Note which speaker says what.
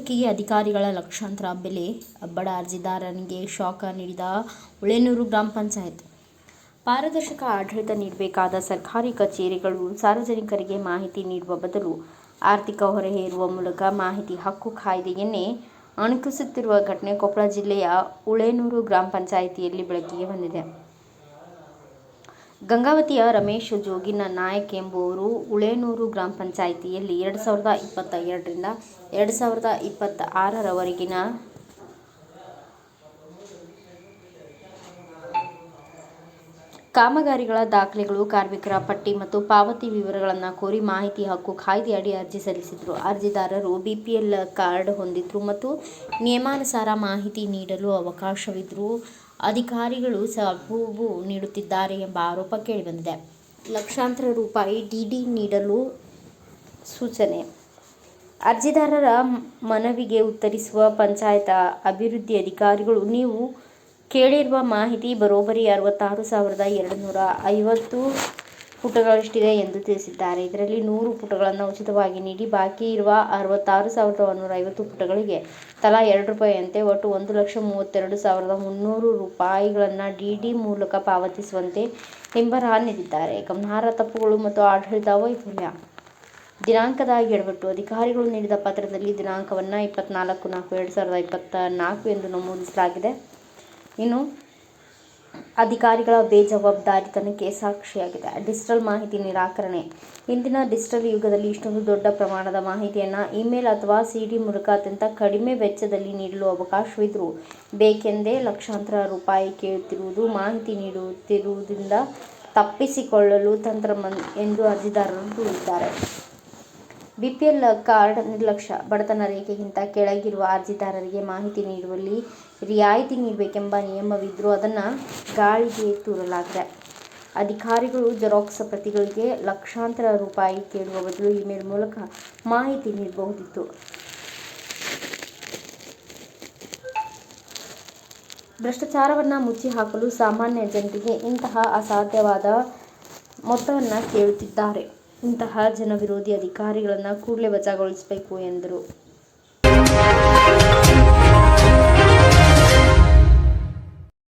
Speaker 1: ಹೇಳಿಕೆಗೆ ಅಧಿಕಾರಿಗಳ ಲಕ್ಷಾಂತರ ಬೆಲೆ, ಬಡ ಅರ್ಜಿದಾರನಿಗೆ ಶಾಕ್ ನೀಡಿದ ಉಳೇನೂರು ಗ್ರಾಮ ಪಂಚಾಯತ್. ಪಾರದರ್ಶಕ ಆಡಳಿತ ನೀಡಬೇಕಾದ ಸರ್ಕಾರಿ ಕಚೇರಿಗಳು ಸಾರ್ವಜನಿಕರಿಗೆ ಮಾಹಿತಿ ನೀಡುವ ಬದಲು ಆರ್ಥಿಕ ಹೊರೆ ಹೇರುವ ಮೂಲಕ ಮಾಹಿತಿ ಹಕ್ಕು ಕಾಯ್ದೆಯನ್ನೇ ಅಣಕಿಸುತ್ತಿರುವ ಘಟನೆ ಕೊಪ್ಪಳ ಜಿಲ್ಲೆಯ ಉಳೇನೂರು ಗ್ರಾಮ ಪಂಚಾಯಿತಿಯಲ್ಲಿ ಬೆಳಕಿಗೆ ಬಂದಿದೆ. ಗಂಗಾವತಿಯ ರಮೇಶ್ ಜೋಗಿನ ನಾಯಕ್ ಎಂಬುವರು ಉಳೇನೂರು ಗ್ರಾಮ ಪಂಚಾಯಿತಿಯಲ್ಲಿ 2022ರಿಂದ 2026ರವರೆಗಿನ ಕಾಮಗಾರಿಗಳ ದಾಖಲೆಗಳು, ಕಾರ್ಮಿಕರ ಪಟ್ಟಿ ಮತ್ತು ಪಾವತಿ ವಿವರಗಳನ್ನು ಕೋರಿ ಮಾಹಿತಿ ಹಕ್ಕು ಕಾಯ್ದೆಯಡಿ ಅರ್ಜಿ ಸಲ್ಲಿಸಿದ್ದರು. ಅರ್ಜಿದಾರರು ಬಿಪಿಎಲ್ ಕಾರ್ಡ್ ಹೊಂದಿದ್ರು ಮತ್ತು ನಿಯಮಾನುಸಾರ ಮಾಹಿತಿ ನೀಡಲು ಅವಕಾಶವಿದ್ದರೂ ಅಧಿಕಾರಿಗಳು ಸಬೂಬು ನೀಡುತ್ತಿದ್ದಾರೆ ಎಂಬ ಆರೋಪ ಕೇಳಿಬಂದಿದೆ. ಲಕ್ಷಾಂತರ ರೂಪಾಯಿ ಡಿಡಿ ನೀಡಲು ಸೂಚನೆ. ಅರ್ಜಿದಾರರ ಮನವಿಗೆ ಉತ್ತರಿಸಿರುವ ಪಂಚಾಯತ್ ಅಭಿವೃದ್ಧಿ ಅಧಿಕಾರಿಗಳು, ನೀವು ಕೇಳಿರುವ ಮಾಹಿತಿ ಬರೋಬ್ಬರಿ 66,250 ಪುಟಗಳಷ್ಟಿದೆ ಎಂದು ತಿಳಿಸಿದ್ದಾರೆ. ಇದರಲ್ಲಿ 100 ಪುಟಗಳನ್ನು ಉಚಿತವಾಗಿ ನೀಡಿ ಬಾಕಿ ಇರುವ 66,150 ಪುಟಗಳಿಗೆ ತಲಾ ₹2 ಒಟ್ಟು 1,32,300 ರೂಪಾಯಿಗಳನ್ನು ಡಿಡಿ ಮೂಲಕ ಪಾವತಿಸುವಂತೆ ಹಿಂಬರಹ ನೀಡಿದ್ದಾರೆ. ಗಮನಾರ್ಹ ತಪ್ಪುಗಳು ಮತ್ತು ಆಡಳಿತ ವೈಫಲ್ಯ. ದಿನಾಂಕದ ಎಡವಟ್ಟು. ಅಧಿಕಾರಿಗಳು ನೀಡಿದ ಪತ್ರದಲ್ಲಿ ದಿನಾಂಕವನ್ನು 24/4/2024 ಎಂದು ನಮೂದಿಸಲಾಗಿದೆ. ಇನ್ನು ಅಧಿಕಾರಿಗಳ ಬೇಜವಾಬ್ದಾರಿತನಕ್ಕೆ ಸಾಕ್ಷಿಯಾಗಿದೆ. ಡಿಜಿಟಲ್ ಮಾಹಿತಿ ನಿರಾಕರಣೆ. ಇಂದಿನ ಡಿಜಿಟಲ್ ಯುಗದಲ್ಲಿ ಇಷ್ಟೊಂದು ದೊಡ್ಡ ಪ್ರಮಾಣದ ಮಾಹಿತಿಯನ್ನು ಇಮೇಲ್ ಅಥವಾ ಸಿಡಿ ಮೂಲಕ ಅತ್ಯಂತ ಕಡಿಮೆ ವೆಚ್ಚದಲ್ಲಿ ನೀಡಲು ಅವಕಾಶವಿದ್ದರೂ ಬೇಕೆಂದೇ ಲಕ್ಷಾಂತರ ರೂಪಾಯಿ ಕೇಳುತ್ತಿರುವುದು ಮಾಹಿತಿ ನೀಡುತ್ತಿರುವುದರಿಂದ ತಪ್ಪಿಸಿಕೊಳ್ಳಲು ತಂತ್ರ ಎಂದು ಅರ್ಜಿದಾರರು ದೂರಿದ್ದಾರೆ. ಬಿಪಿಎಲ್ ಕಾರ್ಡ್ ನಿರ್ಲಕ್ಷ್ಯ. ಬಡತನ ರೇಖೆಗಿಂತ ಕೆಳಗಿರುವ ಅರ್ಜಿದಾರರಿಗೆ ಮಾಹಿತಿ ನೀಡುವಲ್ಲಿ ರಿಯಾಯಿತಿ ನೀಡಬೇಕೆಂಬ ನಿಯಮವಿದ್ದರೂ ಅದನ್ನು ಗಾಳಿಗೆ ತೂರಲಾಗಿದೆ. ಅಧಿಕಾರಿಗಳು ಜೆರಾಕ್ಸ್ ಪ್ರತಿಗಳಿಗೆ ಲಕ್ಷಾಂತರ ರೂಪಾಯಿ ಕೇಳುವ ಬದಲು ಇಮೇಲ್ ಮೂಲಕ ಮಾಹಿತಿ ನೀಡಬಹುದಿತ್ತು. ಭ್ರಷ್ಟಾಚಾರವನ್ನು ಮುಚ್ಚಿಹಾಕಲು ಸಾಮಾನ್ಯ ಜನರಿಗೆ ಇಂತಹ ಅಸಾಧ್ಯವಾದ ಮೊತ್ತವನ್ನು ಕೇಳುತ್ತಿದ್ದಾರೆ. ಇಂತಹ ಜನವಿರೋಧಿ ಅಧಿಕಾರಿಗಳನ್ನು ಕೂಡಲೇ ವಜಾಗೊಳಿಸಬೇಕು ಎಂದರು.